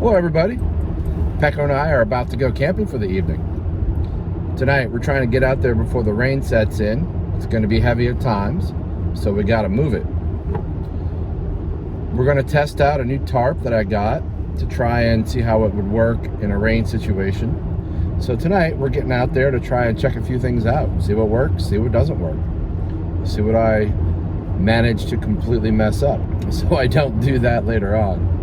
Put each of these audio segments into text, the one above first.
Hello everybody, Pekko and I are about to go camping for the evening. Tonight we're trying to get out there before the rain sets in. It's going to be heavy at times, so we got to move it. We're going to test out a new tarp that I got to try and see how it would work in a rain situation. So tonight we're getting out there to try and check a few things out, see what works, see what doesn't work, see what I managed to completely mess up so I don't do that later on.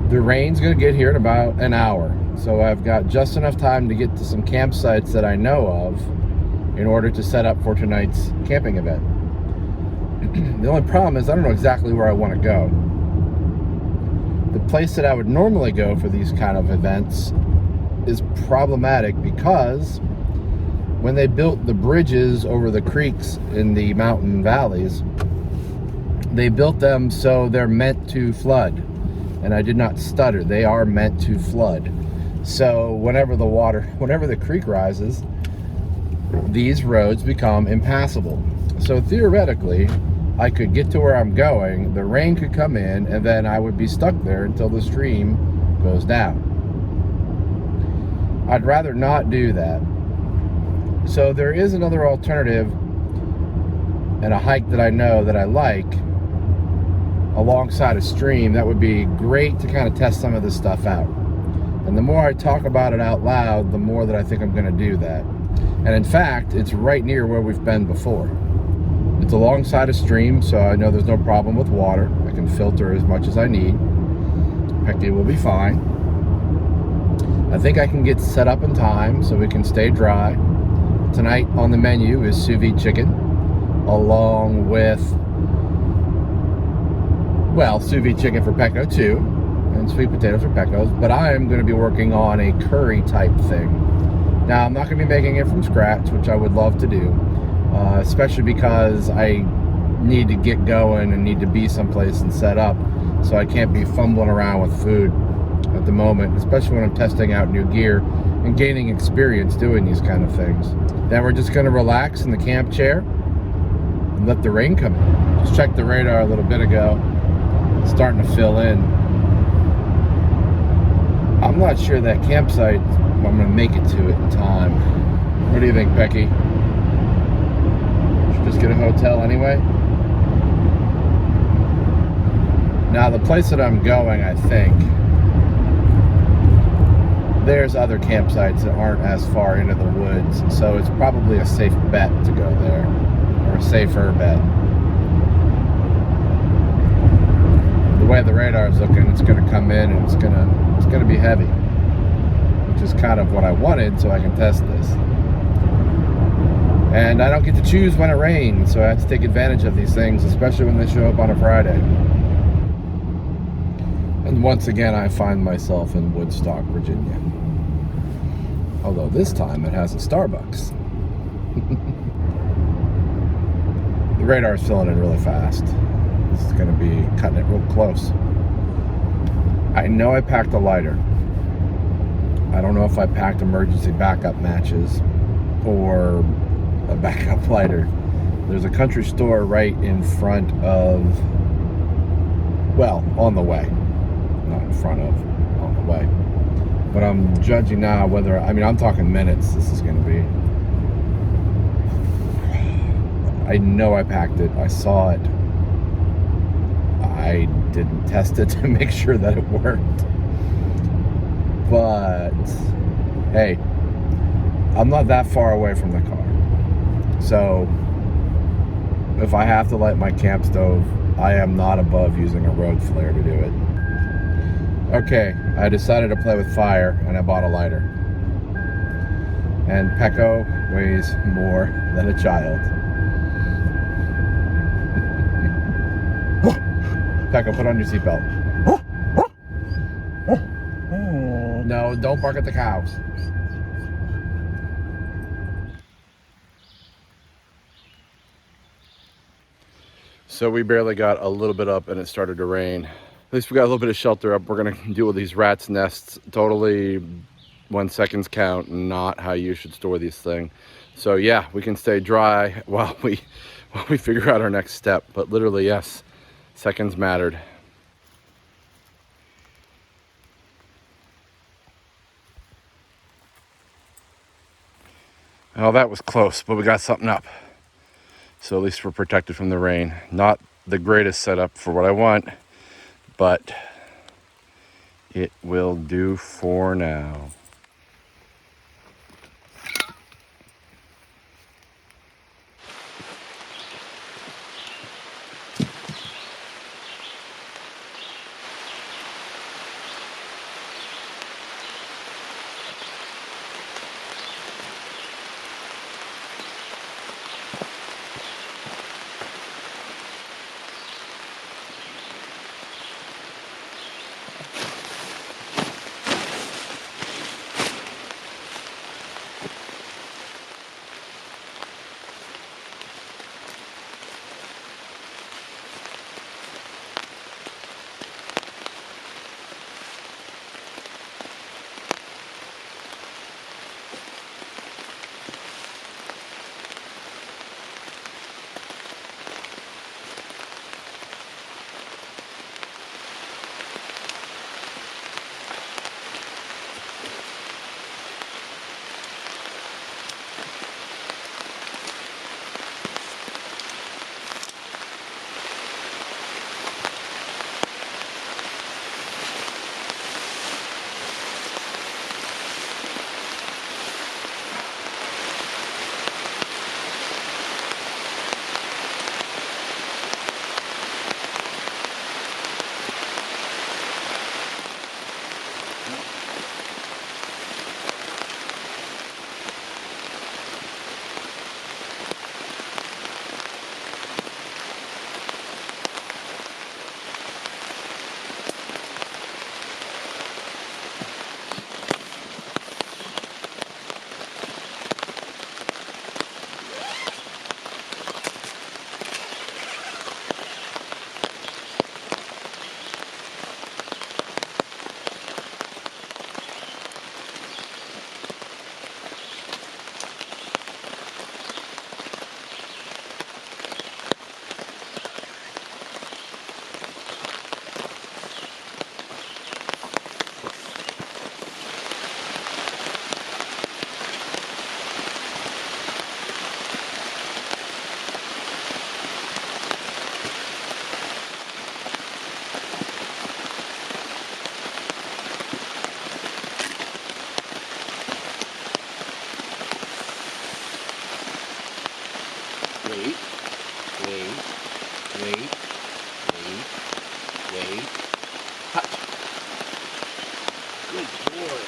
The rain's going to get here in about an hour, so I've got just enough time to get to some campsites that I know of in order to set up for tonight's camping event. The only problem is I don't know exactly where I want to go. The place that I would normally go for these kind of events is problematic because when they built the bridges over the creeks in the mountain valleys, they built them so they're meant to flood. And I did not stutter, they are meant to flood. So whenever the creek rises, these roads become impassable. So theoretically, I could get to where I'm going, the rain could come in, and then I would be stuck there until the stream goes down. I'd rather not do that. So there is another alternative and a hike that I know that I like alongside a stream that would be great to kind of test some of this stuff out. And the more I talk about it out loud, the more that I think I'm going to do that. And in fact, it's right near where we've been before. It's alongside a stream, so I know there's no problem with water. I can filter as much as I need. Pecky will be fine. I think I can get set up in time so we can stay dry. Tonight on the menu is sous vide chicken, along with sous vide chicken for Pekko too, and sweet potatoes for Pekko's, but I am going to be working on a curry type thing. Now, I'm not going to be making it from scratch, which I would love to do, especially because I need to get going and need to be someplace and set up, so I can't be fumbling around with food at the moment, especially when I'm testing out new gear and gaining experience doing these kind of things. Then we're just going to relax in the camp chair and let the rain come in. Just checked the radar a little bit ago. Starting to fill in. I'm not sure that campsite, I'm going to make it to it in time. What do you think, Becky? Should just get a hotel anyway? Now, the place that I'm going, I think, there's other campsites that aren't as far into the woods, so it's probably a safe bet to go there, or a safer bet. The way the radar is looking, it's going to come in and it's going to be heavy, which is kind of what I wanted, so I can test this. And I don't get to choose when it rains, so I have to take advantage of these things, especially when they show up on a Friday. And once again, I find myself in Woodstock, Virginia. Although this time it has a Starbucks. The radar is filling in really fast. This is going to be cutting it real close. I know I packed a lighter. I don't know if I packed emergency backup matches or a backup lighter. There's a country store right in front of, on the way. Not in front of, on the way. But I'm judging now whether, I'm talking minutes this is going to be. I know I packed it. I saw it. I didn't test it to make sure that it worked. But, hey, I'm not that far away from the car. So, if I have to light my camp stove, I am not above using a road flare to do it. Okay, I decided to play with fire, and I bought a lighter. And Pekko weighs more than a child. Pekko, put on your seatbelt. No, don't bark at the cows. So we barely got a little bit up and it started to rain. At least we got a little bit of shelter up. We're gonna deal with these rats' nests. Totally 1 second's count, not how you should store these things. So yeah, we can stay dry while we figure out our next step. But literally, yes, seconds mattered. Oh, that was close, but we got something up. So at least we're protected from the rain. Not the greatest setup for what I want, but it will do for now. Wait, wait, wait, wait, wait. Touch. Good boy.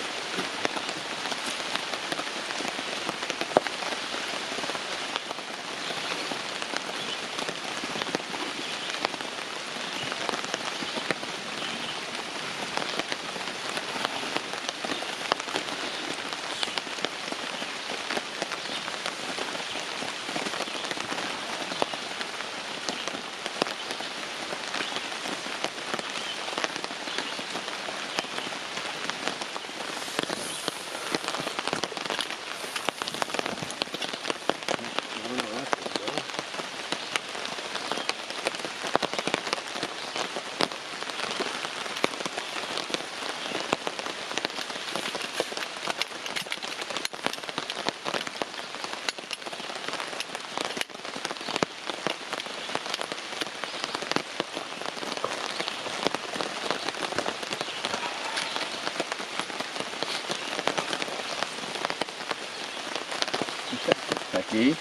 Becky,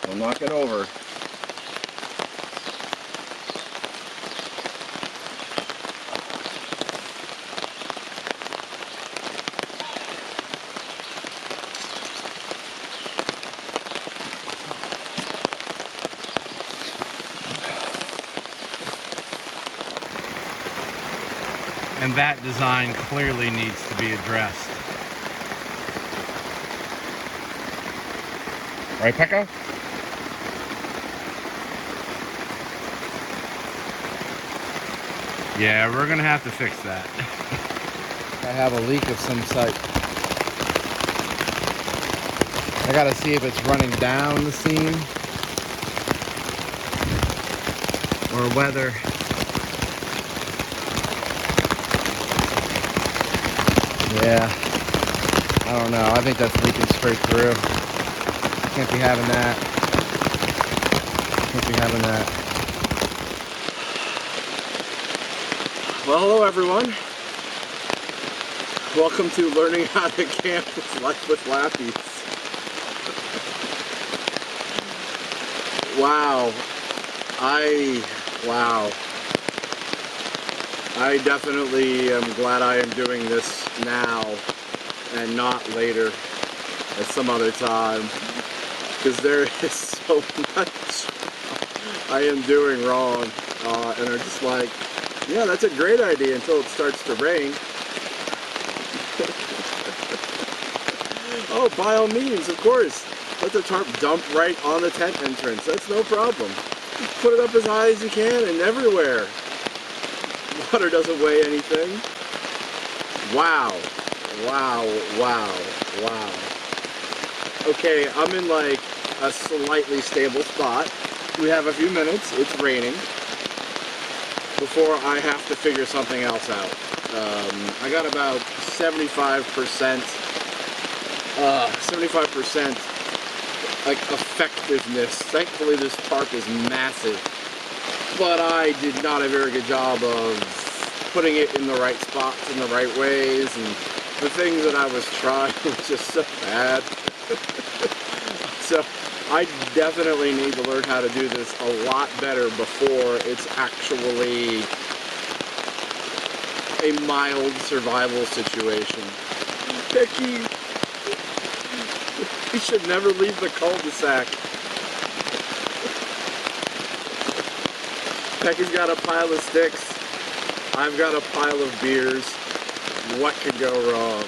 don't knock it over. And that design clearly needs to be addressed. Right, Pekko? Yeah, we're gonna have to fix that. I have a leak of some site. I gotta see if it's running down the seam or whether yeah, I don't know. I think that's leaking straight through. Can't be having that. Can't be having that. Well, hello everyone. Welcome to learning how to camp with Lappies. Wow. I definitely am glad I am doing this now and not later at some other time, because there is so much I am doing wrong, and I'm just like, yeah, that's a great idea until it starts to rain. Oh, by all means, of course, let the tarp dump right on the tent entrance. That's no problem. Just put it up as high as you can and everywhere. Water doesn't weigh anything. Wow. Wow, wow, wow. Okay, I'm in like a slightly stable spot. We have a few minutes, it's raining, before I have to figure something else out. I got about 75% like effectiveness. Thankfully this tarp is massive, but I did not a very good job of putting it in the right spots in the right ways, and the things that I was trying was just so bad. So I definitely need to learn how to do this a lot better before it's actually a mild survival situation. Pecky! We should never leave the cul-de-sac. Pecky's got a pile of sticks. I've got a pile of beers. What could go wrong?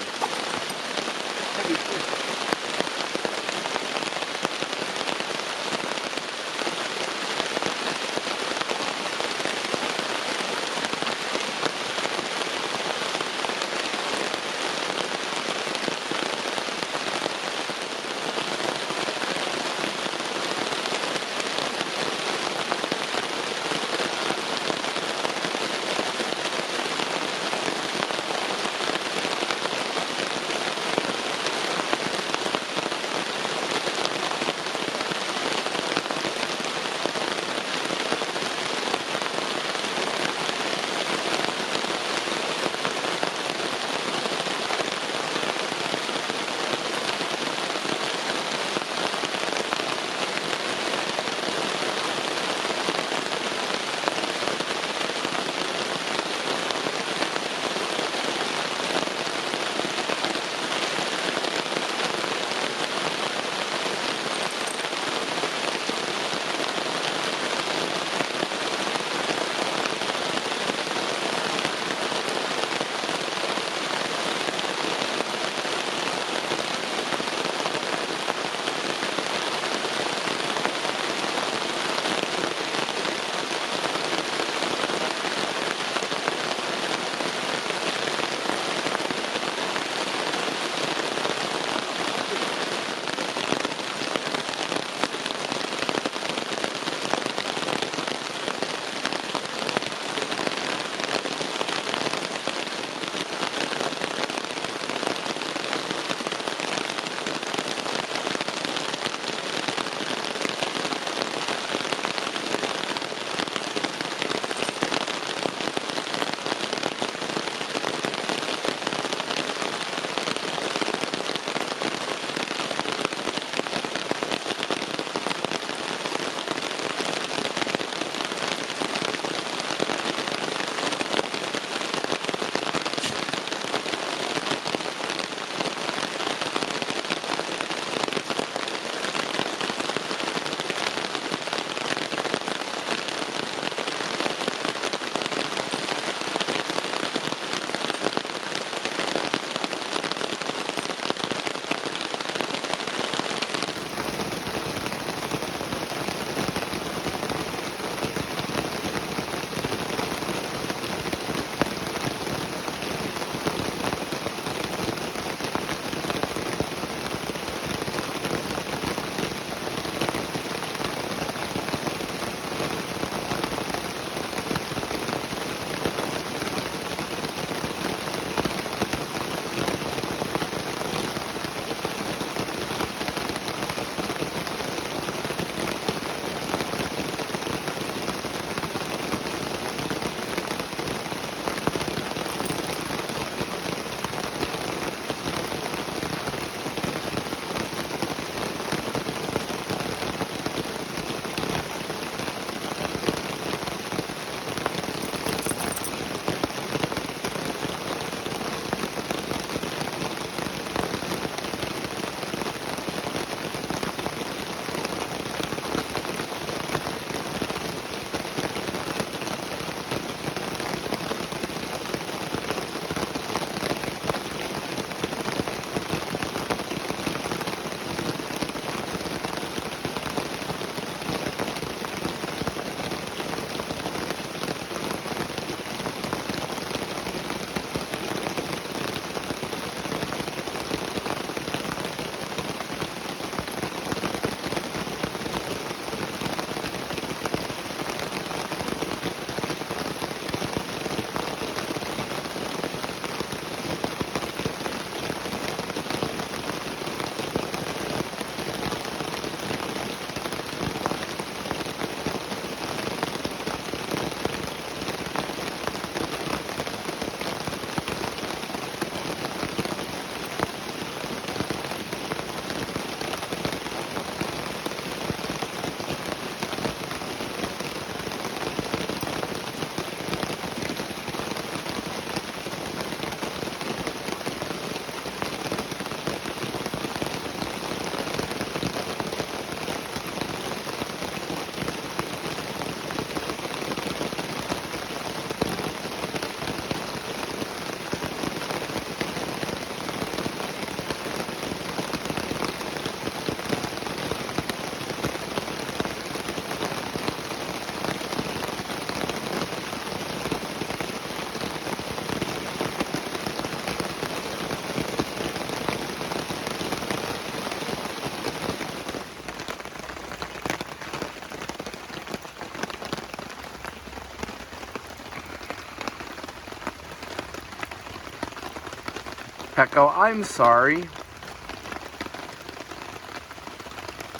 Pekko, I'm sorry.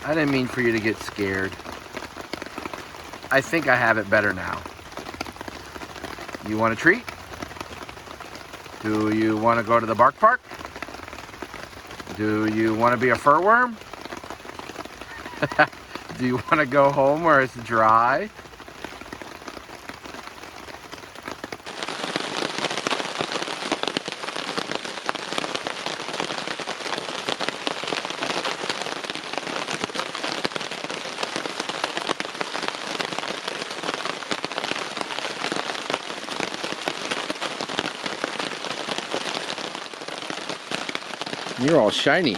I didn't mean for you to get scared. I think I have it better now. You want a treat? Do you want to go to the bark park? Do you want to be a fur worm? Do you want to go home where it's dry? You're all shiny.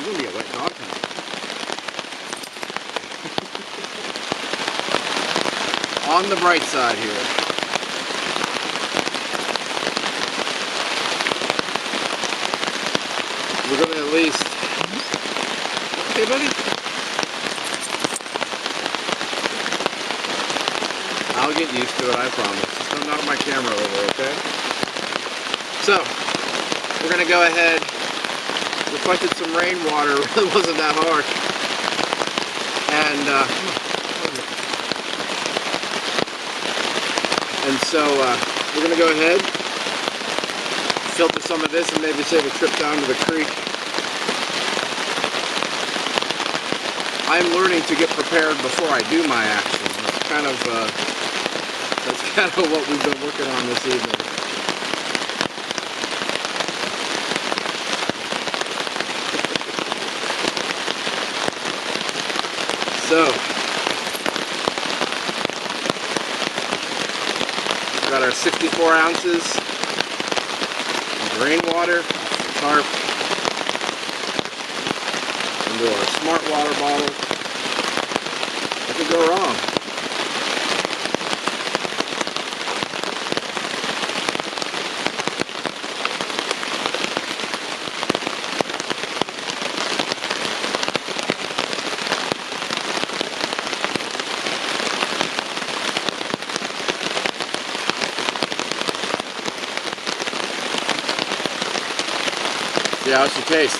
You're gonna be a wet dog tonight. On the bright side here. We're gonna at least. Hey, buddy. I'll get used to it, I promise. Just don't knock my camera over, okay? So, we're gonna go ahead. We collected some rainwater. It really wasn't that hard. And so we're gonna go ahead, filter some of this, and maybe save a trip down to the creek. I'm learning to get prepared before I do my action. That's kind of what we've been working on this evening. So, we've got our 64 ounces of rainwater, TARP, into our smart water bottle. What could go wrong? See how she tastes.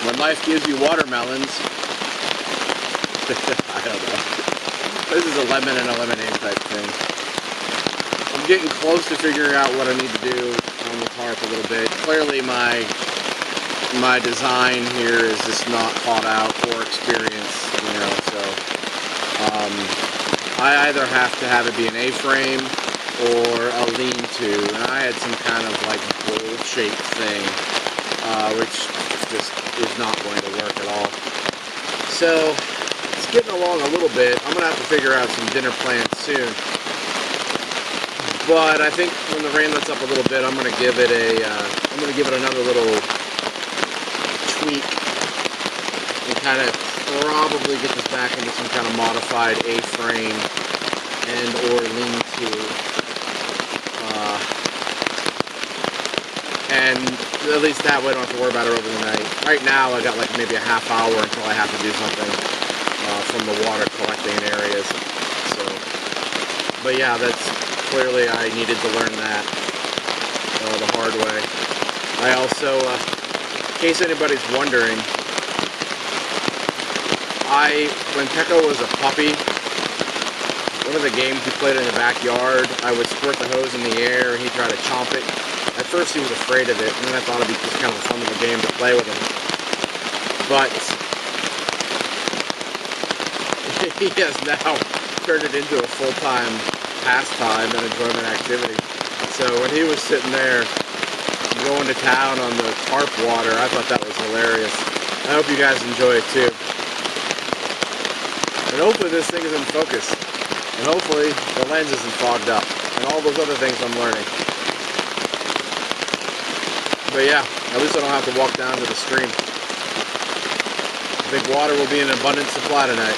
When life gives you watermelons, I don't know. This is a lemon and a lemonade type thing. I'm getting close to figuring out what I need to do on the tarp a little bit. Clearly my design here is just not thought out or experienced, you know, so I either have to have it be an A-frame or a lean-to, and I had some kind of like bowl-shaped thing, which just is not going to work at all. So it's getting along a little bit. I'm gonna have to figure out some dinner plans soon. But I think when the rain lets up a little bit, I'm gonna give it another little tweak and kind of probably get this back into some kind of modified A-frame and or lean-to. And at least that way I don't have to worry about it over the night. Right now I got like maybe a half hour until I have to do something from the water collecting areas. So, but yeah, that's clearly I needed to learn that the hard way. I also, in case anybody's wondering, when Pekko was a puppy, one of the games we played in the backyard, I would squirt the hose in the air and he'd try to chomp it. At first he was afraid of it, and then I thought it'd be just kind of a fun little game to play with him. But he has now turned it into a full-time pastime and enjoyment activity. So when he was sitting there going to town on the tarp water, I thought that was hilarious. I hope you guys enjoy it too. And hopefully this thing is in focus. And hopefully the lens isn't fogged up. And all those other things I'm learning. But yeah, at least I don't have to walk down to the stream. I think water will be in abundant supply tonight.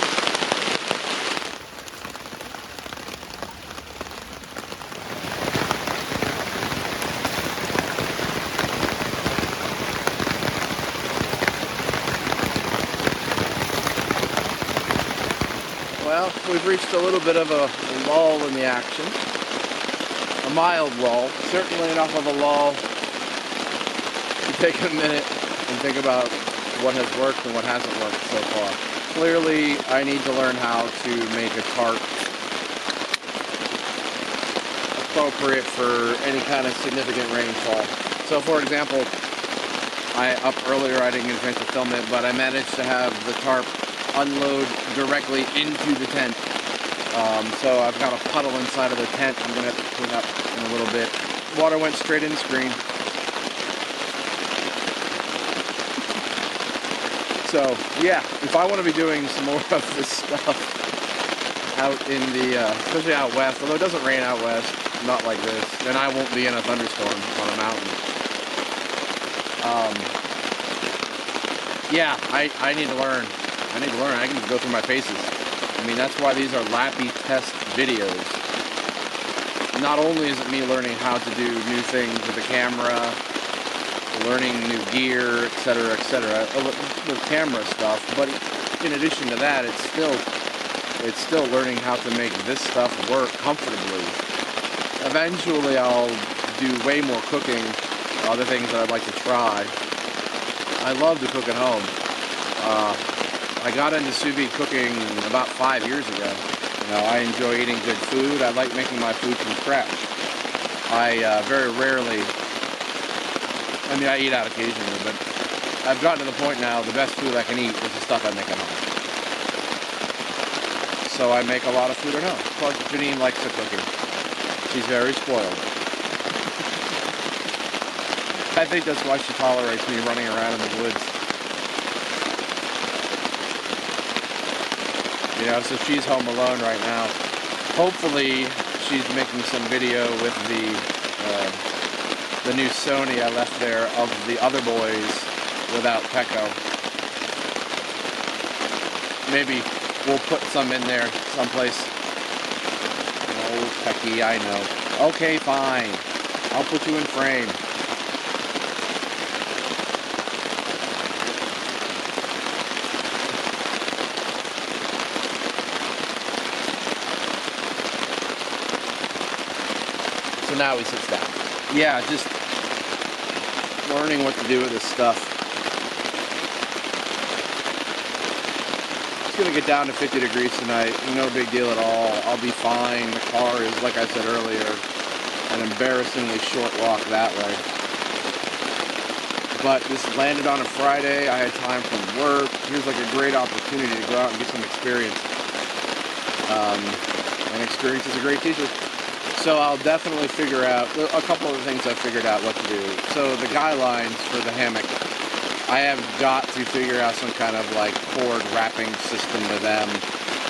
Well, we've reached a little bit of a lull in the action. A mild lull. Certainly enough of a lull to take a minute and think about what has worked and what hasn't worked so far. Clearly, I need to learn how to make a tarp appropriate for any kind of significant rainfall. So for example, up earlier, I didn't get a chance to film it, but I managed to have the tarp unload directly into the tent. So I've got a puddle inside of the tent I'm going to have to clean up in a little bit. Water went straight in the screen. So yeah, if I want to be doing some more of this stuff out in the, especially out west, although it doesn't rain out west, not like this, then I won't be in a thunderstorm on a mountain. Yeah, I need to learn. I need to learn. I can just go through my paces. I mean, that's why these are Lappy test videos. Not only is it me learning how to do new things with the camera, learning new gear, etc., with camera stuff, but in addition to that, it's still learning how to make this stuff work comfortably. Eventually, I'll do way more cooking, other things that I'd like to try. I love to cook at home. I got into sous vide cooking about 5 years ago. You know, I enjoy eating good food. I like making my food from scratch. I very rarely, I mean, I eat out occasionally, but I've gotten to the point now, the best food I can eat is the stuff I make at home. So I make a lot of food at home. Plus, Janine likes the cooking. She's very spoiled. I think that's why she tolerates me running around in the woods. You know, so she's home alone right now. Hopefully, she's making some video with the new Sony I left there of the other boys without Pekko. Maybe we'll put some in there someplace. Oh, Pecky, I know. Okay, fine. I'll put you in frame. So now he sits down. Yeah, just learning what to do with this stuff. It's going to get down to 50 degrees tonight. No big deal at all. I'll be fine. The car is, like I said earlier, an embarrassingly short walk that way. But this landed on a Friday. I had time from work. Here's like a great opportunity to go out and get some experience. And experience is a great teacher. So I'll definitely figure out a couple of the things I figured out what to do. So the guy lines for the hammock, I have got to figure out some kind of like cord wrapping system with them.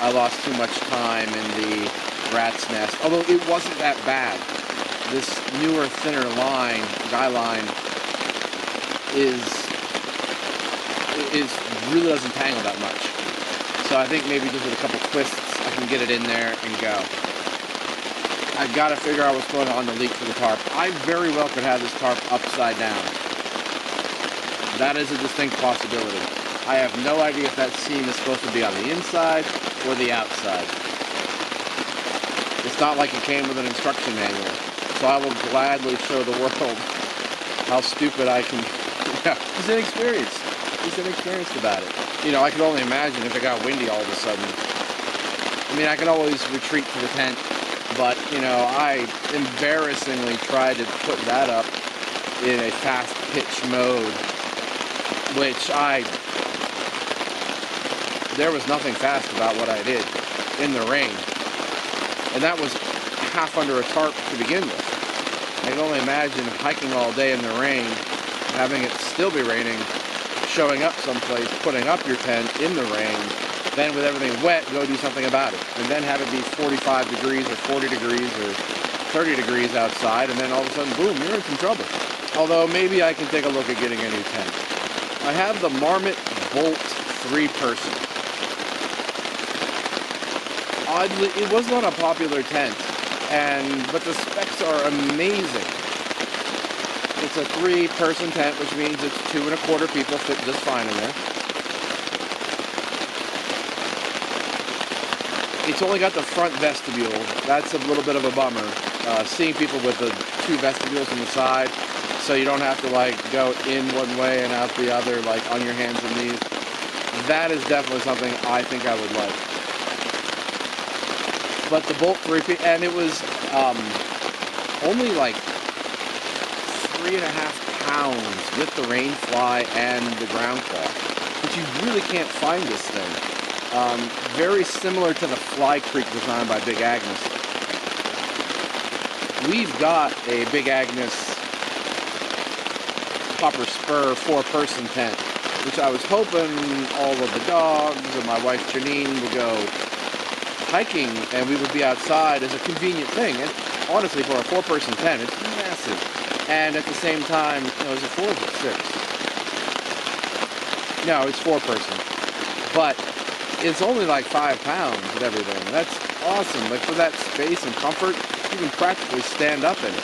I lost too much time in the rat's nest, although it wasn't that bad. This newer, thinner line, guy line, really doesn't tangle that much. So I think maybe just with a couple twists, I can get it in there and go. I've got to figure out what's going on the leak for the tarp. I very well could have this tarp upside down. That is a distinct possibility. I have no idea if that seam is supposed to be on the inside or the outside. It's not like it came with an instruction manual. So I will gladly show the world how stupid I can. He's inexperienced. He's inexperienced about it. You know, I could only imagine if it got windy all of a sudden. I mean, I can always retreat to the tent. But, you know, I embarrassingly tried to put that up in a fast pitch mode, which there was nothing fast about what I did in the rain. And that was half under a tarp to begin with. I can only imagine hiking all day in the rain, having it still be raining, showing up someplace, putting up your tent in the rain, then with everything wet, go do something about it. And then have it be 45 degrees or 40 degrees or 30 degrees outside, and then all of a sudden, boom, you're in some trouble. Although maybe I can take a look at getting a new tent. I have the Marmot Bolt 3-person. Oddly, it was not a popular tent, but the specs are amazing. It's a 3-person tent, which means it's 2 1/4 people fit just fine in there. It's only got the front vestibule. That's a little bit of a bummer. Seeing people with the 2 vestibules on the side, so you don't have to like go in one way and out the other, like on your hands and knees. That is definitely something I think I would like. But the Bolt 3, and it was only like 3.5 pounds with the rain fly and the ground cloth, but you really can't find this thing. Very similar to the Fly Creek design by Big Agnes. We've got a Big Agnes Copper Spur 4-person tent, which I was hoping all of the dogs and my wife Janine would go hiking and we would be outside as a convenient thing. And honestly, for a 4-person tent, it's massive. And at the same time, is it 4 or 6? No, it's 4-person. But it's only like 5 pounds with everything. That's awesome. Like for that space and comfort, you can practically stand up in it.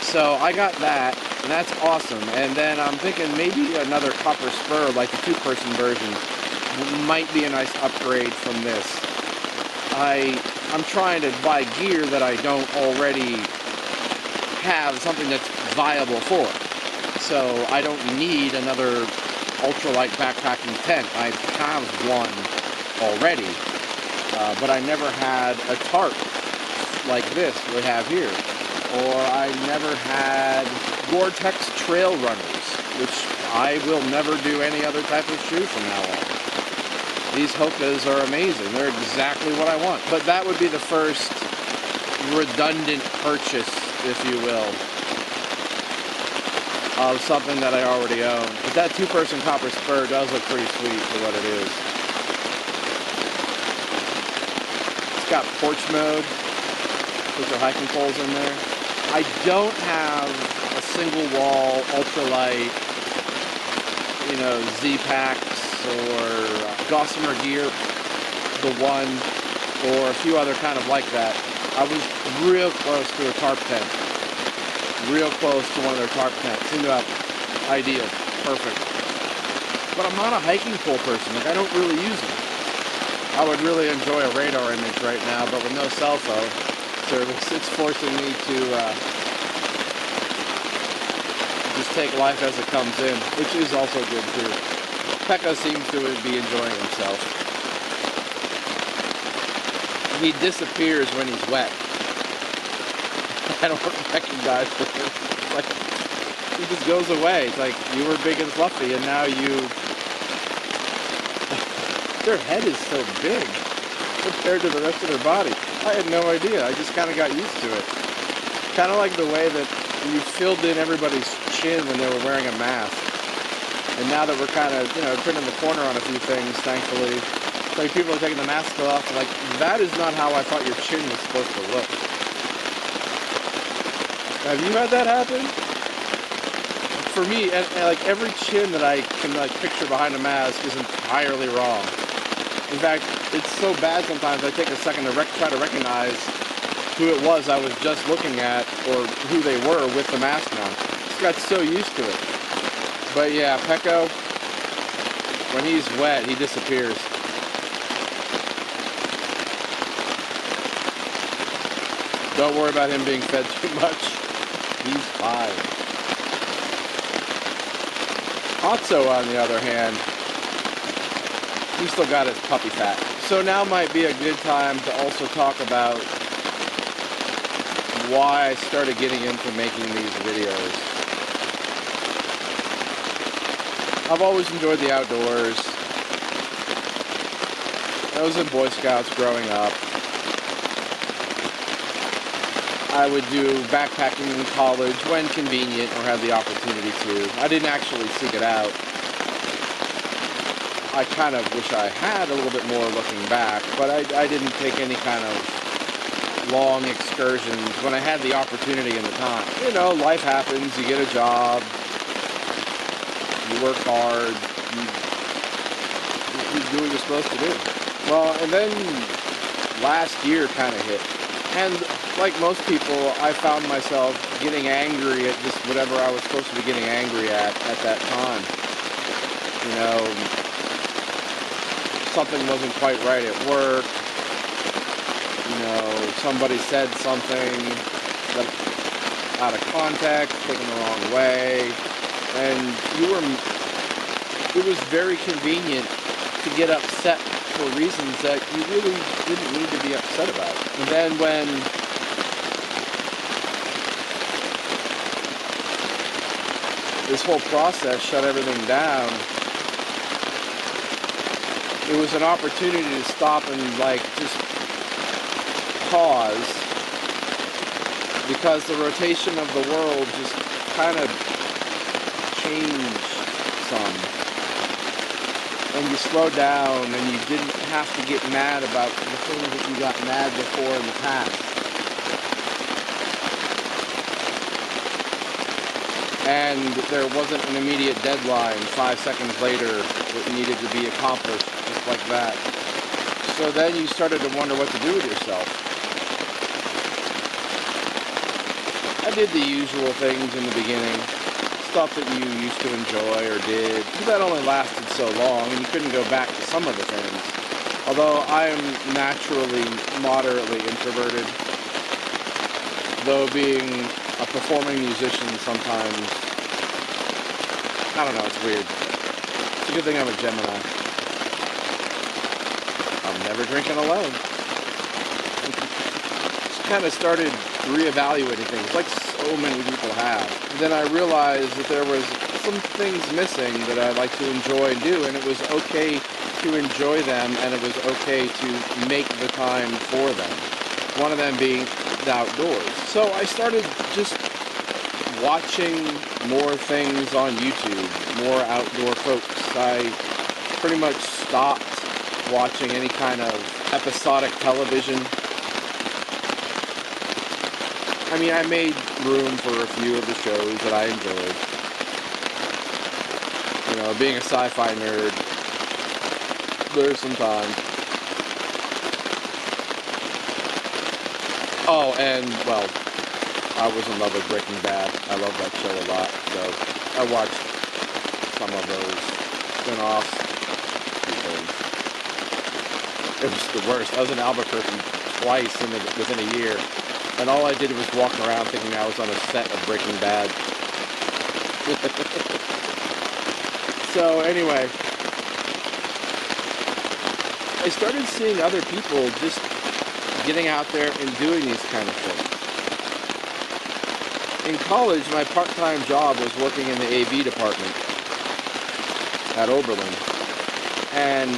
So I got that, and that's awesome. And then I'm thinking maybe another Copper Spur, like the 2-person version, might be a nice upgrade from this. I'm trying to buy gear that I don't already have something that's viable for. So I don't need another ultralight backpacking tent. I have one already, but I never had a tarp like this we have here, or I never had Gore-Tex trail runners, which I will never do any other type of shoe from now on. These Hokas are amazing. They're exactly what I want, but that would be the first redundant purchase, if you will, of something that I already own. But that 2-person Copper Spur does look pretty sweet for what it is. It's got porch mode, put your hiking poles in there. I don't have a single wall ultralight, Z-Packs or Gossamer gear, the one, or a few other kind of like that. I was real close to a tarp tent. Real close to one of their tarp tents. Seemed about ideal. Perfect. But I'm not a hiking pole person. Like, I don't really use them. I would really enjoy a radar image right now, but with no cell phone service, it's forcing me to just take life as it comes in, which is also good too. Pekka seems to be enjoying himself. He disappears when he's wet. I don't recognize him. It's like, he just goes away. It's like, you were big and fluffy, and now their head is so big compared to the rest of their body. I had no idea. I just kind of got used to it. Kind of like the way that you filled in everybody's chin when they were wearing a mask. And now that we're kind of, turning the corner on a few things, thankfully, like people are taking the mask off, like, that is not how I thought your chin was supposed to look. Have you had that happen? For me, and like every chin that I can like picture behind a mask is entirely wrong. In fact, it's so bad sometimes I take a second to try to recognize who it was I was just looking at or who they were with the mask on. Just got so used to it. But yeah, Pekko, when he's wet, he disappears. Don't worry about him being fed too much. He's fine. Otso, on the other hand, he's still got his puppy fat. So now might be a good time to also talk about why I started getting into making these videos. I've always enjoyed the outdoors. I was in Boy Scouts growing up. I would do backpacking in college when convenient or had the opportunity to. I didn't actually seek it out. I kind of wish I had a little bit more looking back, but I didn't take any kind of long excursions when I had the opportunity and the time. You know, life happens, you get a job, you work hard, you do what you're supposed to do. Well, and then last year kind of hit. And like most people, I found myself getting angry at just whatever I was supposed to be getting angry at that time. You know, something wasn't quite right at work. You know, somebody said something that out of context, taken the wrong way, and it was very convenient to get upset for reasons that you really didn't need to be upset about. And then when this whole process shut everything down, it was an opportunity to stop and like just pause, because the rotation of the world just kind of changed some. And you slowed down, and you didn't have to get mad about the things that you got mad before in the past. And there wasn't an immediate deadline 5 seconds later that needed to be accomplished, just like that. So then you started to wonder what to do with yourself. I did the usual things in the beginning. Stuff that you used to enjoy or did, but that only lasted so long, and you couldn't go back to some of the things. Although I am naturally moderately introverted, though being a performing musician sometimes, I don't know, it's weird. It's a good thing I'm a Gemini. I'm never drinking alone. Just kind of started reevaluating things, like so many people have. And then I realized that there was some things missing that I like to enjoy and do, and it was okay to enjoy them, and it was okay to make the time for them. One of them being the outdoors. So I started just watching more things on YouTube, more outdoor folks. I pretty much stopped watching any kind of episodic television. I mean, I made room for a few of the shows that I enjoyed. You know, being a sci-fi nerd, there's some time. Oh, and, well, I was in love with Breaking Bad. I love that show a lot, so I watched some of those spin-offs. It was the worst. I was in Albuquerque twice within a year. And all I did was walk around thinking I was on a set of Breaking Bad. So anyway, I started seeing other people just getting out there and doing these kind of things. In college, my part-time job was working in the AV department at Oberlin. And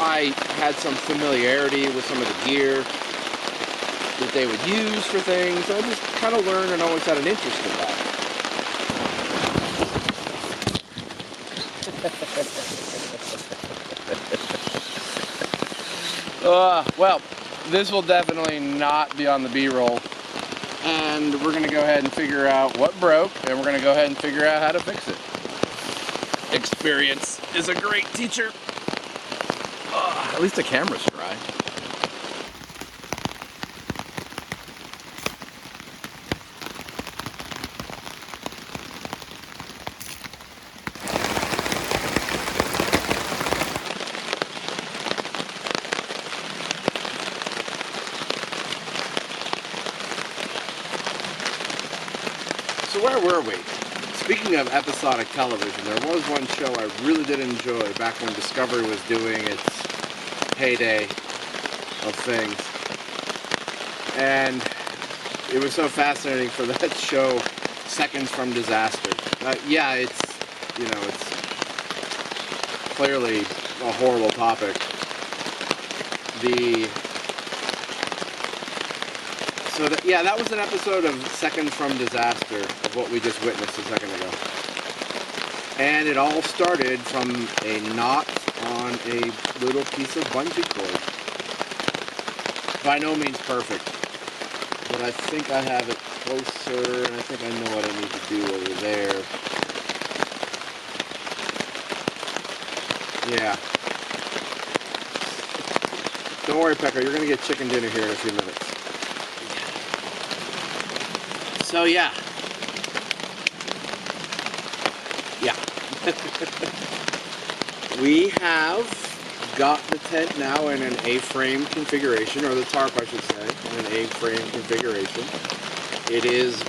I had some familiarity with some of the gear that they would use for things. I just kind of learned and always had an interest in that. Well, this will definitely not be on the B-roll. And we're going to go ahead and figure out what broke, and we're going to go ahead and figure out how to fix it. Experience is a great teacher. At least the camera's dry. So where were we? Speaking of episodic television, there was one show I really did enjoy back when Discovery was doing its heyday of things. And it was so fascinating for that show, Seconds from Disaster. Yeah, it's clearly a horrible topic. The So yeah, that was an episode of Seconds from Disaster, of what we just witnessed a second ago. And it all started from a knot on a little piece of bungee cord. By no means perfect, but I think I have it closer, and I think I know what I need to do over there. Yeah. Don't worry, Pekko, you're going to get chicken dinner here in a few minutes. So, yeah. Yeah. We have got the tent now in an A-frame configuration, or the tarp, I should say, in an A-frame configuration. It is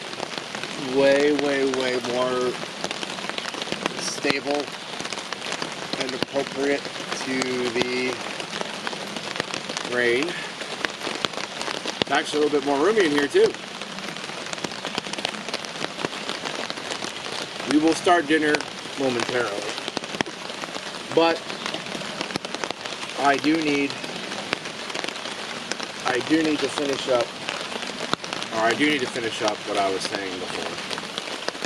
way, way, way more stable and appropriate to the rain. It's actually a little bit more roomy in here too. We will start dinner momentarily, but I do need to finish up, what I was saying before.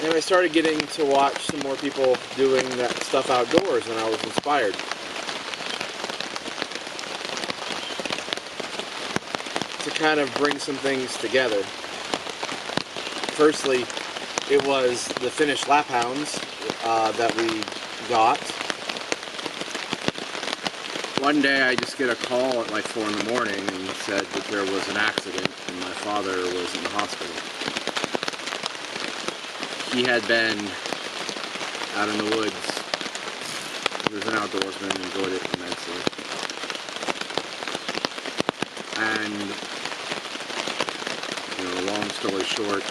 And I started getting to watch some more people doing that stuff outdoors, and I was inspired. To kind of bring some things together. Firstly, it was the Finnish Laphounds that we got. One day I just get a call at like 4 in the morning and said that there was an accident and my father was in the hospital. He had been out in the woods. He was an outdoorsman and enjoyed it immensely. And, you know, long story short,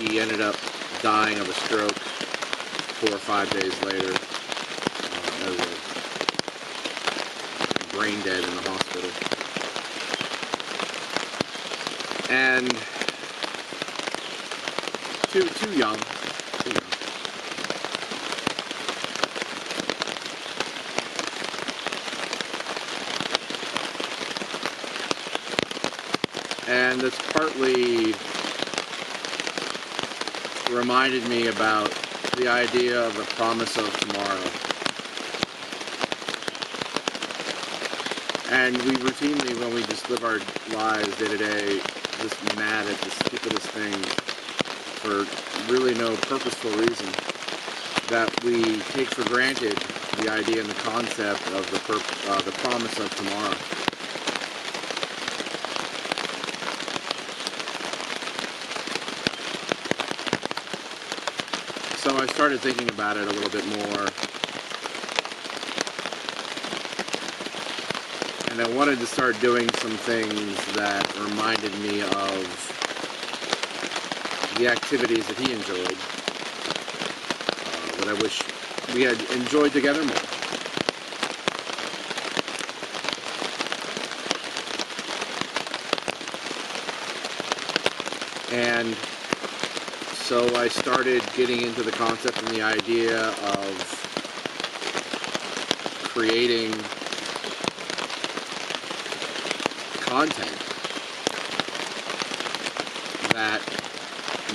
he ended up dying of a stroke 4 or 5 days later. Brain dead in the hospital. And too young. And that's partly reminded me about the idea of the promise of tomorrow. And we routinely, when we just live our lives day to day, just mad at the stupidest things for really no purposeful reason, that we take for granted the idea and the concept of the promise of tomorrow. So I started thinking about it a little bit more. And I wanted to start doing some things that reminded me of the activities that he enjoyed, that I wish we had enjoyed together more. And so I started getting into the concept and the idea of creating content that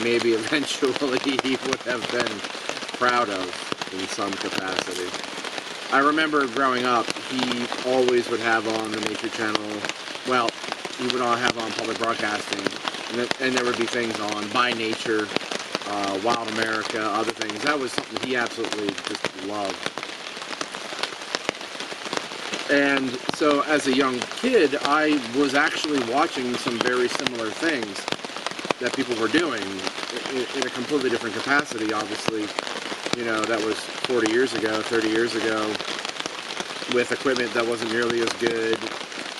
maybe eventually he would have been proud of in some capacity. I remember growing up, he always would have on the Nature Channel, well, he would all have on public broadcasting, and there would be things on By Nature, Wild America, other things. That was something he absolutely just loved. And so as a young kid, I was actually watching some very similar things that people were doing in a completely different capacity, obviously. You know, that was 40 years ago, 30 years ago, with equipment that wasn't nearly as good,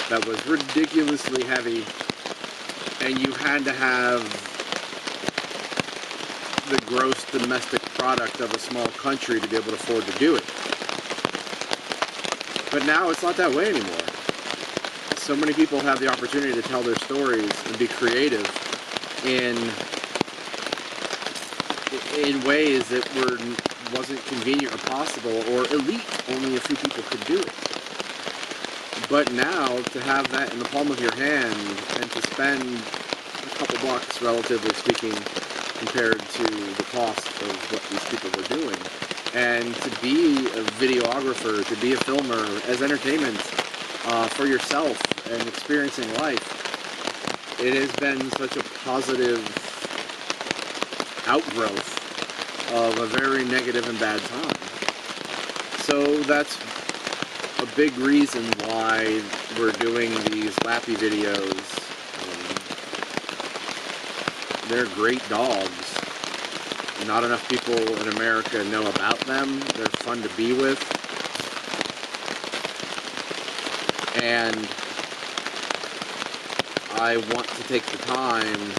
that was ridiculously heavy, and you had to have the gross domestic product of a small country to be able to afford to do it. But now it's not that way anymore. So many people have the opportunity to tell their stories and be creative in ways that wasn't convenient or possible, or elite. Only a few people could do it. But now, to have that in the palm of your hand and to spend a couple bucks, relatively speaking, compared to the cost of what these people were doing. And to be a videographer, to be a filmer, as entertainment for yourself and experiencing life, it has been such a positive outgrowth of a very negative and bad time. So that's a big reason why we're doing these Lappy videos. They're great dogs. Not enough people in America know about them. They're fun to be with. And I want to take the time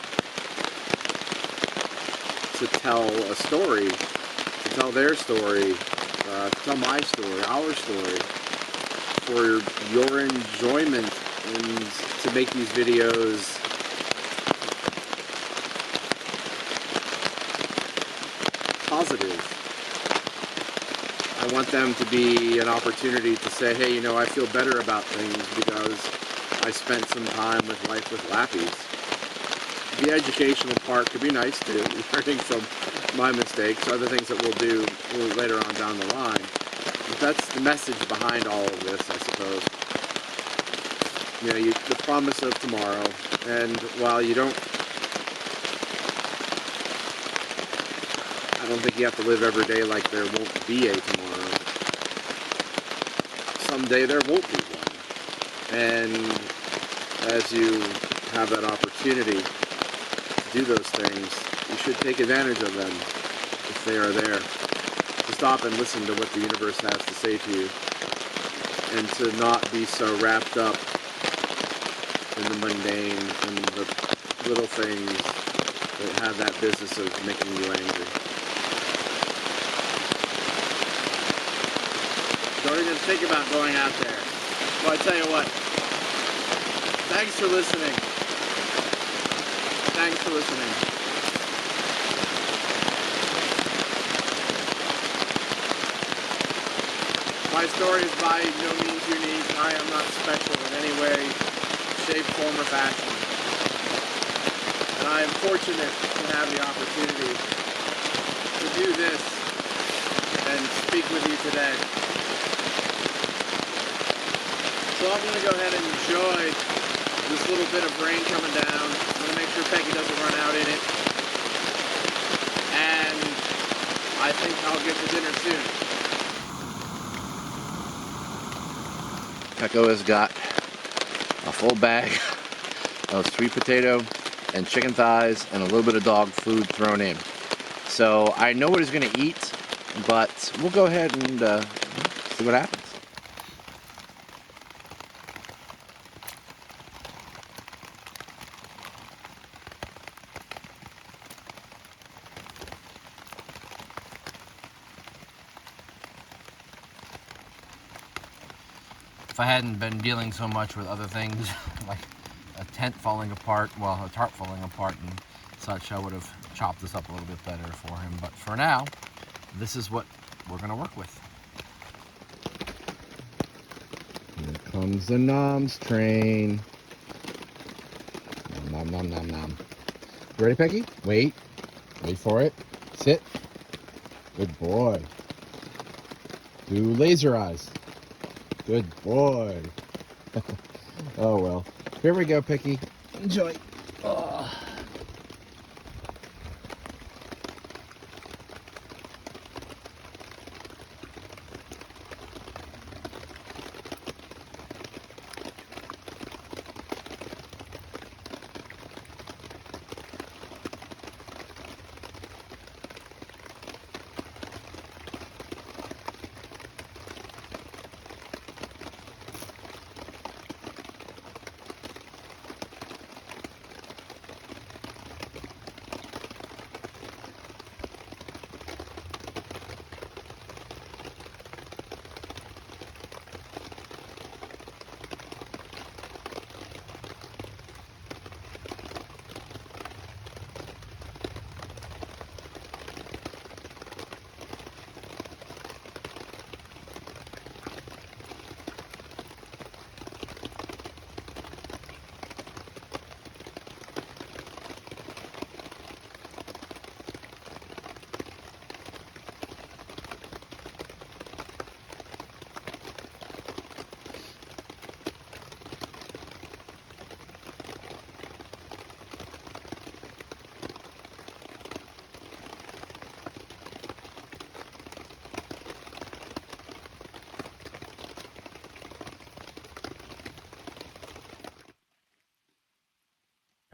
to tell a story, to tell their story, to tell my story, our story, for your enjoyment, and to make these videos positive. I want them to be an opportunity to say, hey, you know, I feel better about things because I spent some time with Life with Lappies. The educational part could be nice too, learning from my mistakes, other things that we'll do later on down the line. But that's the message behind all of this, I suppose. You know, the promise of tomorrow, and while you don't, I don't think you have to live every day like there won't be a tomorrow. Someday there won't be one. And as you have that opportunity to do those things, you should take advantage of them if they are there. To stop and listen to what the universe has to say to you, and to not be so wrapped up in the mundane and the little things that have that business of making you angry. Don't even think about going out there. Well, I tell you what, thanks for listening. Thanks for listening. My story is by no means unique. I am not special in any way, shape, form, or fashion. And I am fortunate to have the opportunity to do this and speak with you today. So I'm going to go ahead and enjoy this little bit of rain coming down. I'm going to make sure Peggy doesn't run out in it. And I think I'll get to dinner soon. Pekko has got a full bag of sweet potato and chicken thighs and a little bit of dog food thrown in. So I know what he's going to eat, but we'll go ahead and see what happens. If I hadn't been dealing so much with other things, like a tent falling apart, well, a tarp falling apart and such, I would have chopped this up a little bit better for him. But for now, this is what we're going to work with. Here comes the noms train. Nom, nom, nom, nom. You ready, Peggy? Wait. Wait for it. Sit. Good boy. Do laser eyes. Good boy. Oh well. Here we go, Picky. Enjoy. Oh.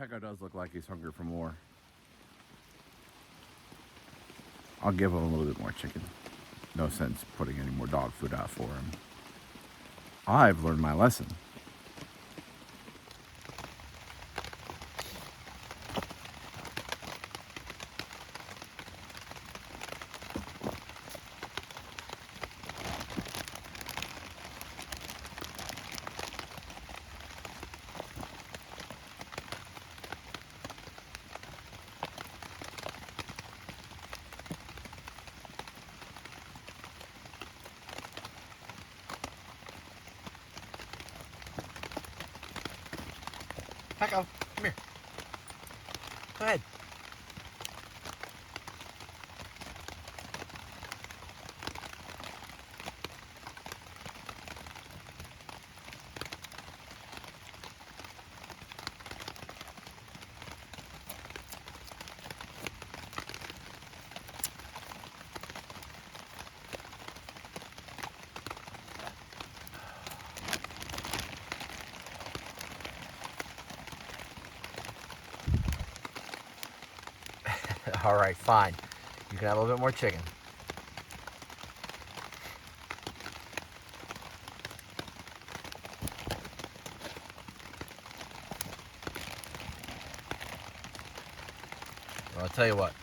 Pekko does look like he's hungry for more. I'll give him a little bit more chicken. No sense putting any more dog food out for him. I've learned my lesson. Pekko, come here. Go ahead. All right, fine. You can have a little bit more chicken. Well, I'll tell you what.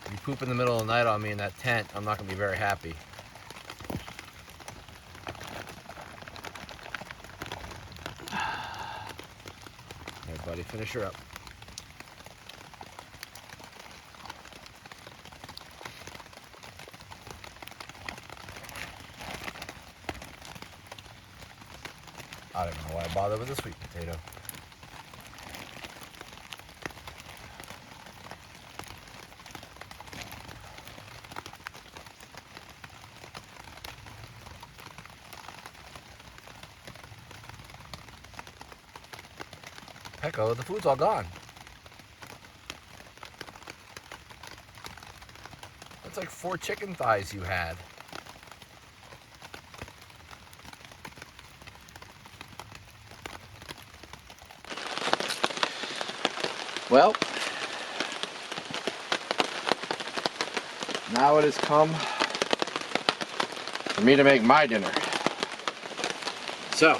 If you poop in the middle of the night on me in that tent, I'm not going to be very happy. Hey, buddy, finish her up. I don't know why I bother with a sweet potato. Pekko, the food's all gone. That's like 4 chicken thighs you had. Well, now it has come for me to make my dinner. So,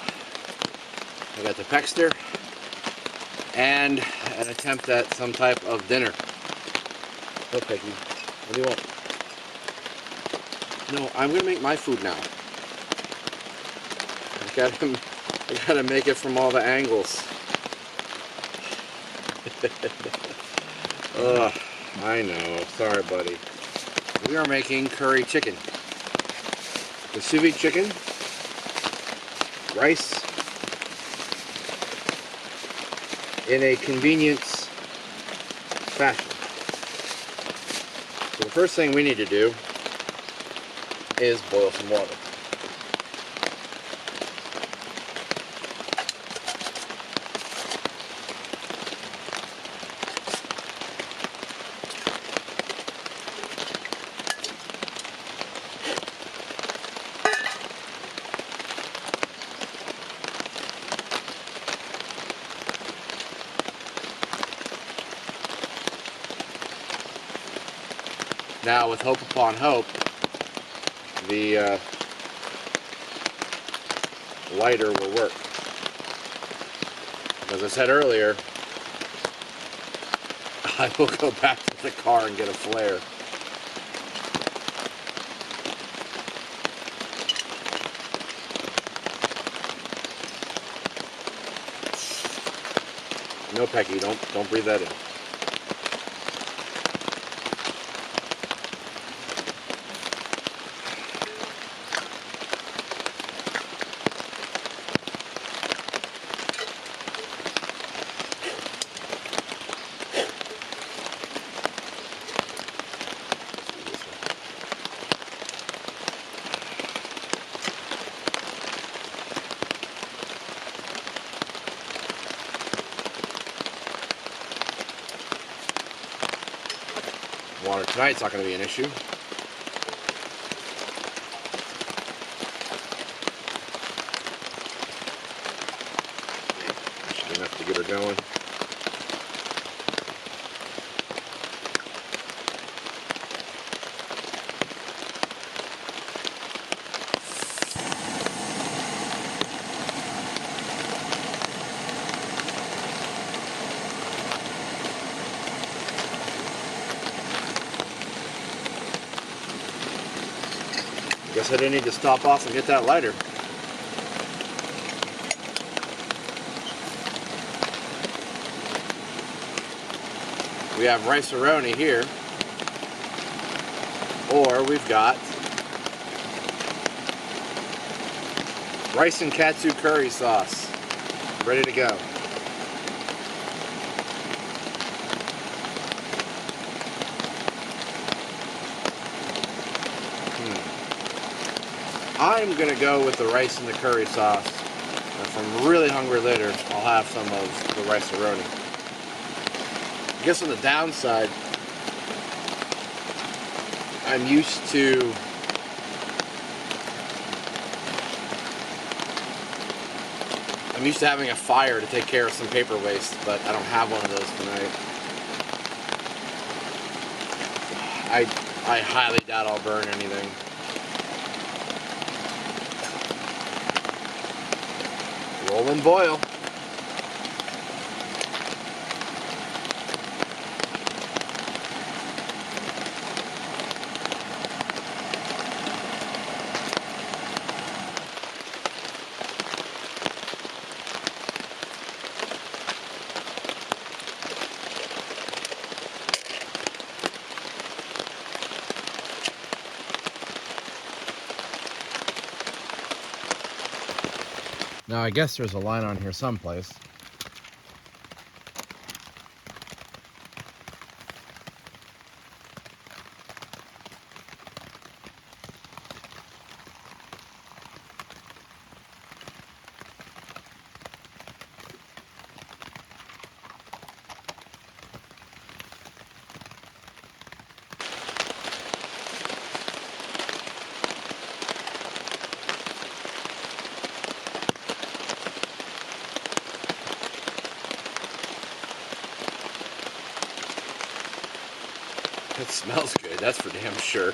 I got the Pekster and an attempt at some type of dinner. Oh, Peggy, what do you want? No, I'm gonna make my food now. I gotta make it from all the angles. Ugh, I know. Sorry, buddy. We are making curry chicken. The sous vide chicken, rice, in a convenience fashion. So the first thing we need to do is boil some water. Now, with hope upon hope, the lighter will work. As I said earlier, I will go back to the car and get a flare. No, Pecky, don't breathe that in. Water tonight's not going to be an issue. be enough to get her going. Guess I didn't need to stop off and get that lighter. We have rice-a-roni here, or we've got rice and katsu curry sauce ready to go. I'm gonna go with the rice and the curry sauce. If I'm really hungry later, I'll have some of the rice-a-roni. I guess on the downside, I'm used to having a fire to take care of some paper waste, but I don't have one of those tonight. I highly doubt I'll burn anything. Roll and boil. Now I guess there's a line on here someplace. It smells good, that's for damn sure.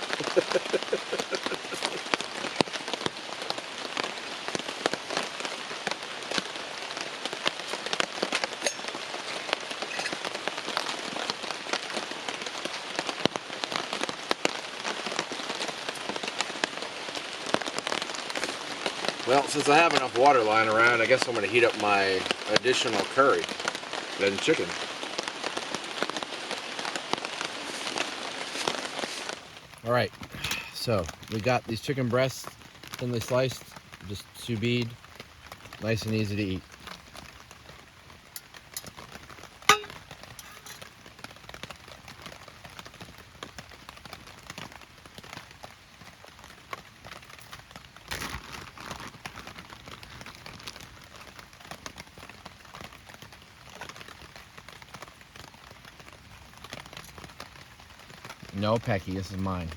Well, since I have enough water lying around, I guess I'm going to heat up my additional curry and chicken. Alright, so we got these chicken breasts thinly sliced, just sous vide, nice and easy to eat. No, Pecky, this is mine.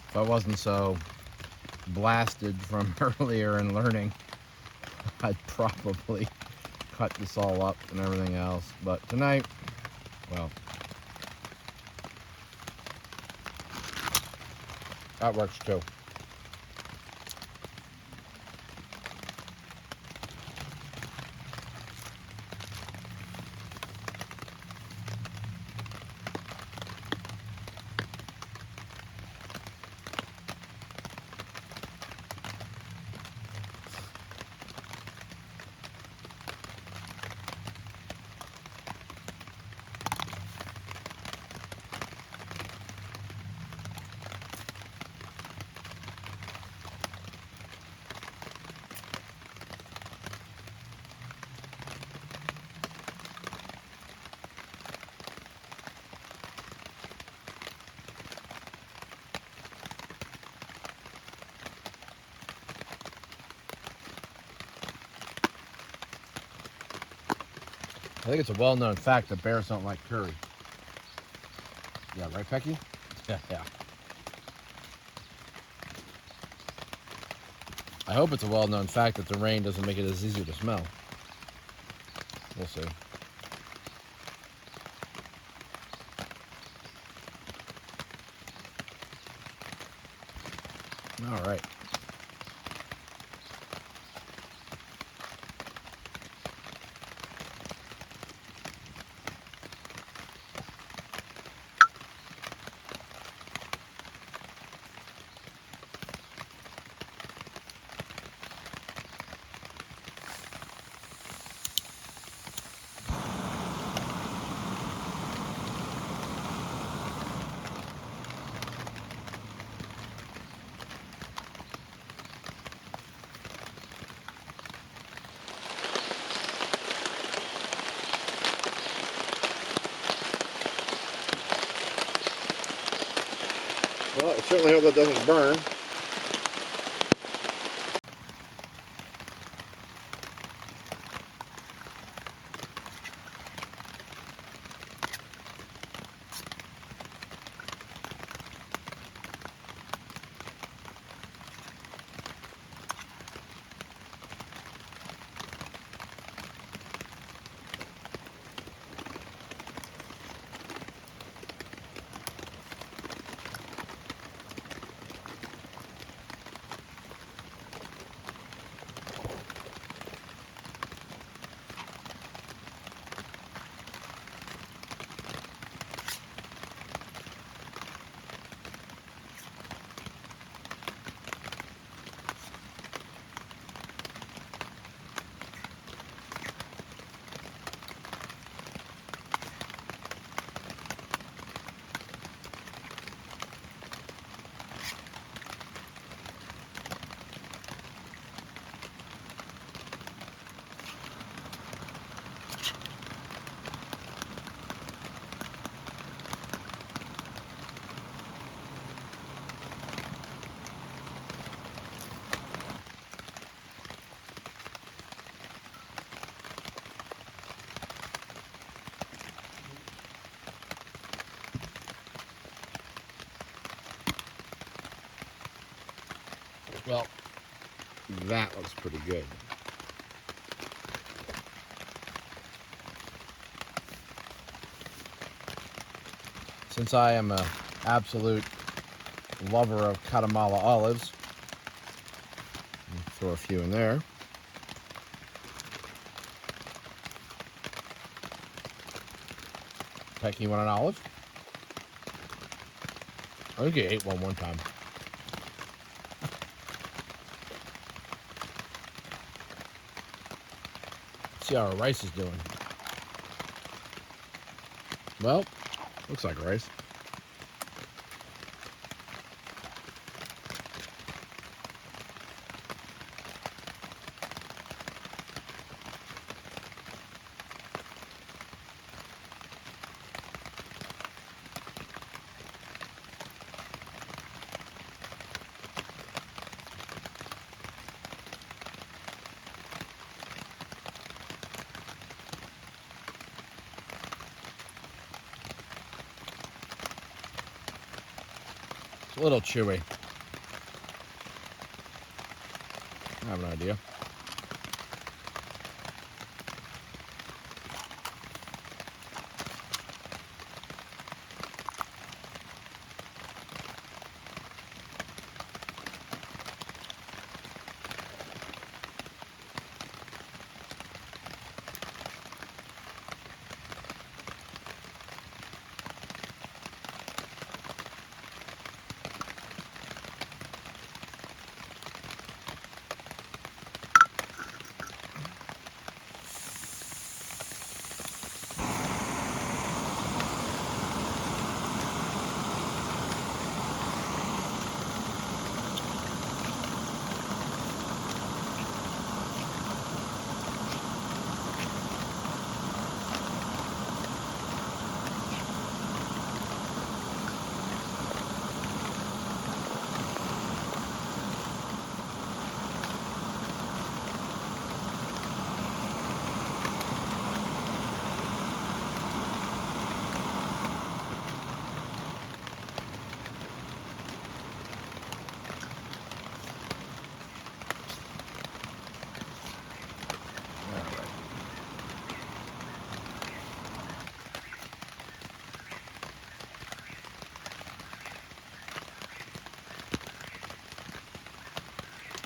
If I wasn't so blasted from earlier in learning, I'd probably cut this all up and everything else. But tonight, well, that works too. I think it's a well-known fact that bears don't like curry. Yeah, right, Pecky? Yeah. I hope it's a well-known fact that the rain doesn't make it as easy to smell. We'll see. All right. Well, I certainly hope that doesn't burn. Well, that looks pretty good. Since I am an absolute lover of Guatemala olives, throw a few in there. Pecky, you want an olive? I think you ate one time. See how our rice is doing. Well, looks like rice. It's a little chewy. I have an idea.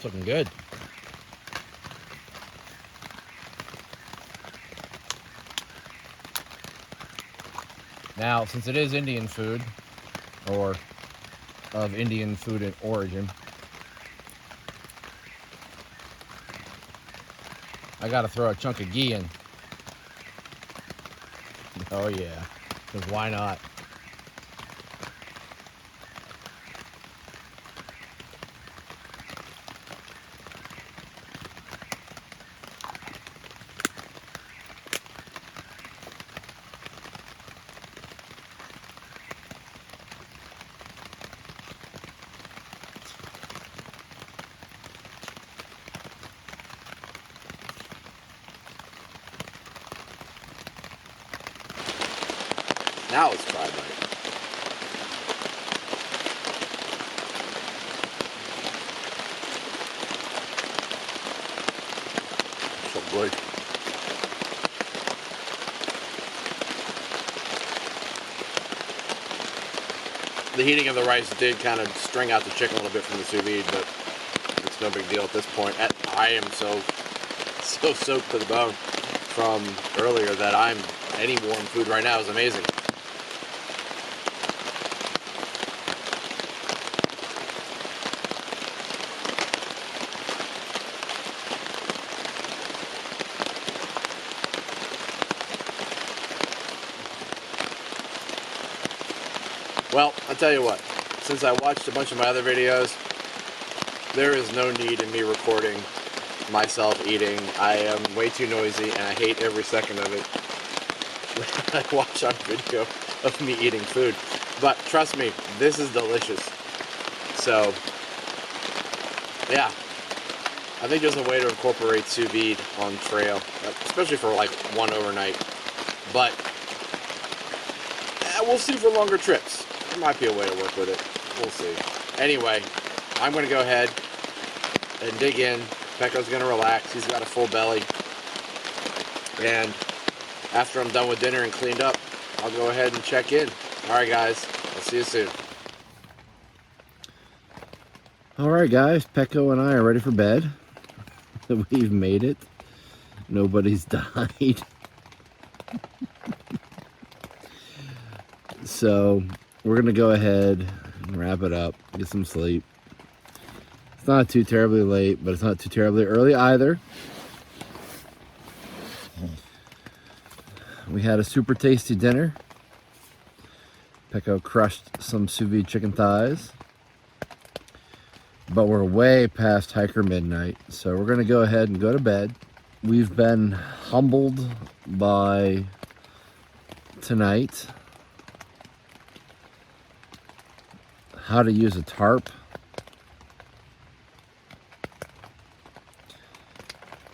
looking good. Now, since it is Indian food, or of Indian food in origin, I gotta throw a chunk of ghee in. Oh yeah, because why not? Now it's fried right. So good. The heating of the rice did kind of string out the chicken a little bit from the sous vide, but it's no big deal at this point. I am so soaked to the bone from earlier that any warm food right now is amazing. Well, I'll tell you what, since I watched a bunch of my other videos, there is no need in me recording myself eating. I am way too noisy and I hate every second of it when I watch on video of me eating food. But trust me, this is delicious. So, yeah, I think there's a way to incorporate sous vide on trail, especially for like one overnight. But we'll see for longer trips. There might be a way to work with it. We'll see. Anyway, I'm going to go ahead and dig in. Pekko's going to relax. He's got a full belly. And after I'm done with dinner and cleaned up, I'll go ahead and check in. Alright guys, I'll see you soon. Alright guys, Pekko and I are ready for bed. We've made it. Nobody's died. So we're going to go ahead and wrap it up, get some sleep. It's not too terribly late, but it's not too terribly early either. We had a super tasty dinner. Pekko crushed some sous vide chicken thighs. But we're way past hiker midnight, so we're going to go ahead and go to bed. We've been humbled by tonight. How to use a tarp.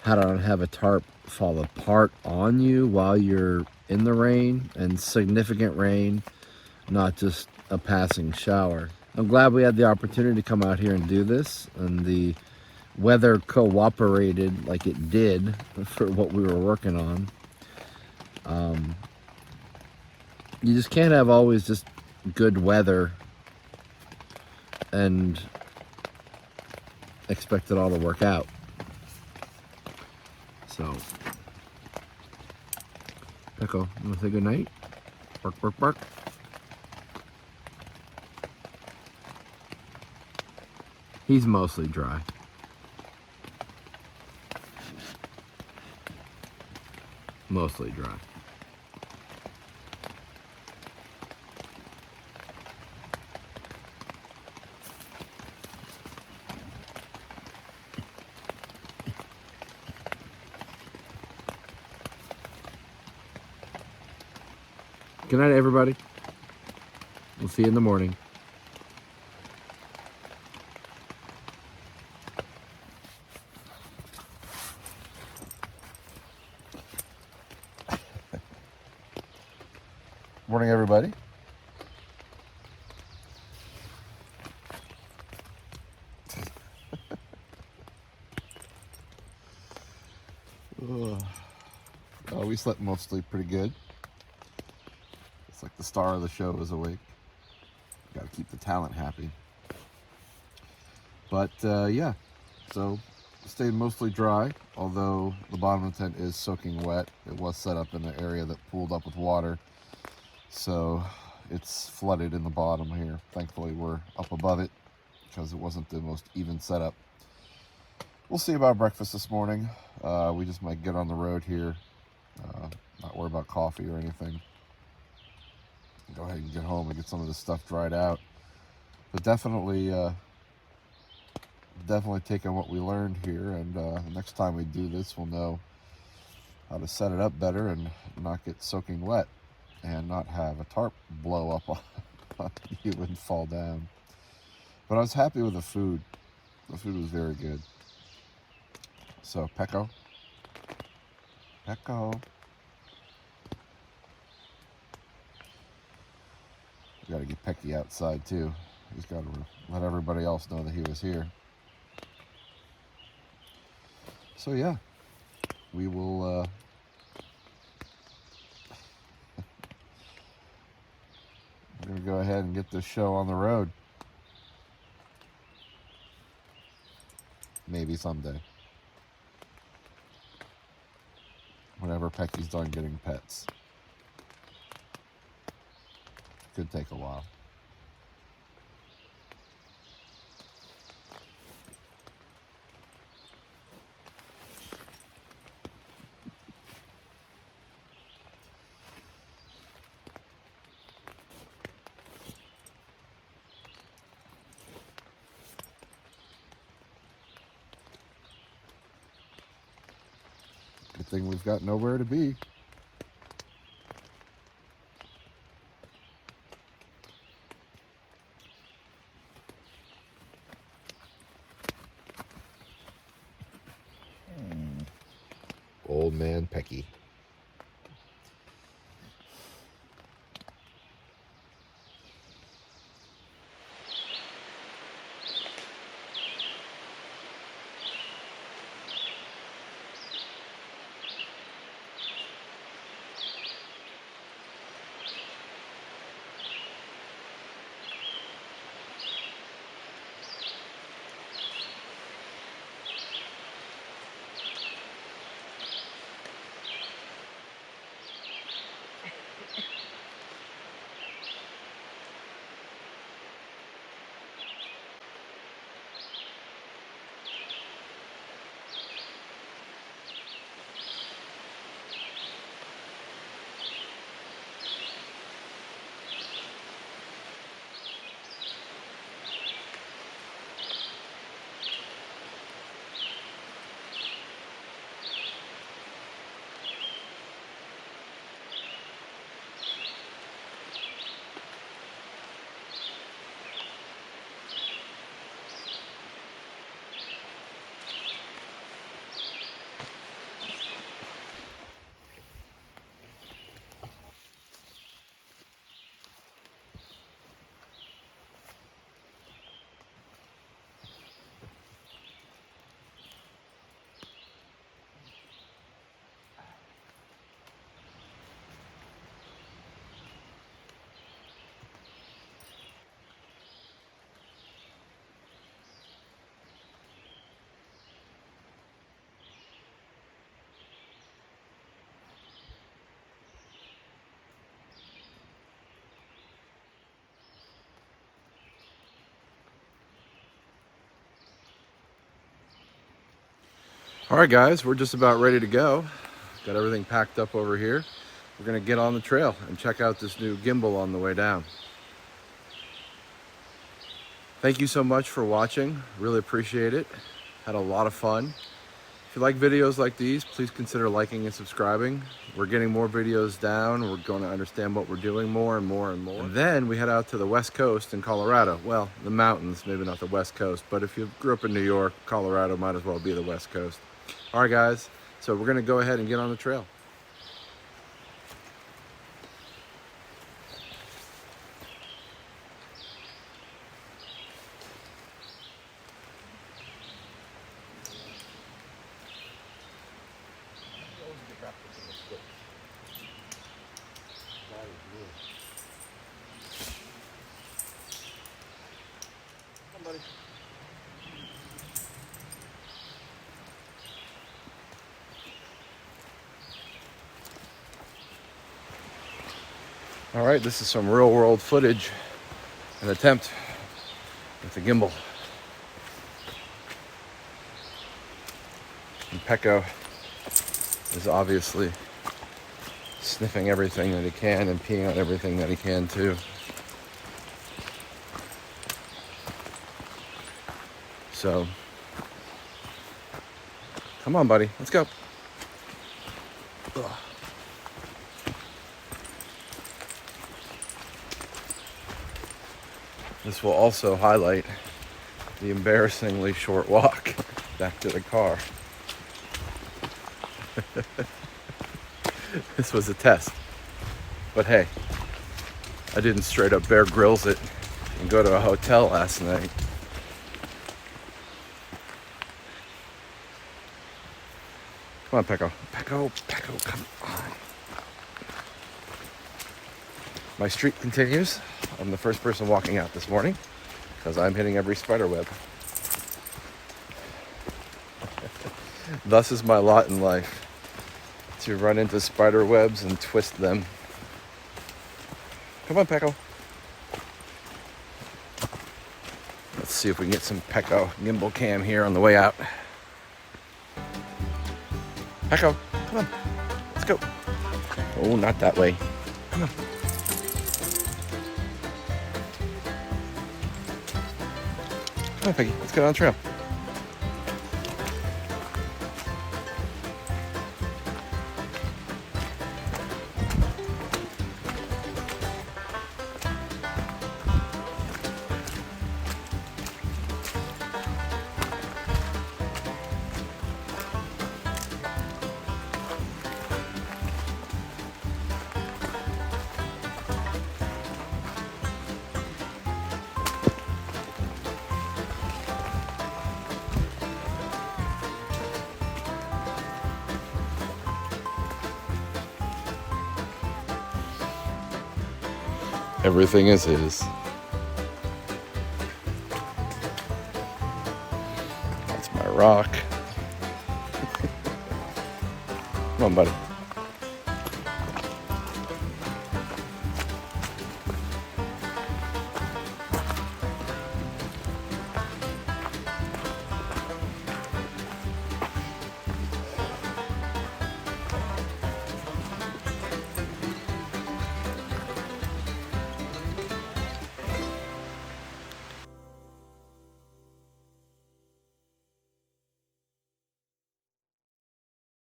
How to not have a tarp fall apart on you while you're in the rain, and significant rain, not just a passing shower. I'm glad we had the opportunity to come out here and do this, and the weather cooperated like it did for what we were working on. You just can't have always just good weather and expect it all to work out. So, Pekko, you want to say good night? Bark, bark, bark. He's mostly dry. Mostly dry. Good night, everybody. We'll see you in the morning. Morning, everybody. We slept mostly pretty good. It's like the star of the show is awake. Got to keep the talent happy. But yeah, So it stayed mostly dry, although the bottom of the tent is soaking wet. It was set up in an area that pooled up with water, so it's flooded in the bottom here. Thankfully we're up above it because it wasn't the most even setup. We'll see about breakfast this morning. We just might get on the road here, not worry about coffee or anything. Go ahead and get home and get some of this stuff dried out. But definitely taking what we learned here, and next time we do this, we'll know how to set it up better and not get soaking wet and not have a tarp blow up on you and fall down. But I was happy with the food. The food was very good. So Pekko. We gotta get Pecky outside too. He's gotta let everybody else know that he was here. So yeah, we will we're gonna go ahead and get this show on the road. Maybe someday. Whenever Pecky's done getting pets. Could take a while. Good thing we've got nowhere to be. Old man Pecky. All right, guys, we're just about ready to go. Got everything packed up over here. We're gonna get on the trail and check out this new gimbal on the way down. Thank you so much for watching. Really appreciate it. Had a lot of fun. If you like videos like these, please consider liking and subscribing. We're getting more videos down. We're going to understand what we're doing more and more and more. And then we head out to the West Coast in Colorado. Well, the mountains, maybe not the West Coast, but if you grew up in New York, Colorado might as well be the West Coast. All right, guys, so we're going to go ahead and get on the trail. All right, this is some real world footage, an attempt with the gimbal. And Pekko is obviously sniffing everything that he can and peeing on everything that he can too. So, come on, buddy, let's go. Ugh. This will also highlight the embarrassingly short walk back to the car. This was a test. But hey, I didn't straight up Bear Grylls it and go to a hotel last night. Come on, Pekko. Pekko, come on. My streak continues. I'm the first person walking out this morning because I'm hitting every spider web. Thus is my lot in life, to run into spider webs and twist them. Come on, Pekko. Let's see if we can get some Pekko gimbal cam here on the way out. Pekko, come on. Let's go. Oh, not that way. Come on. Come on, Peggy. Let's get on the trail. Everything is his. That's my rock. Come on, buddy.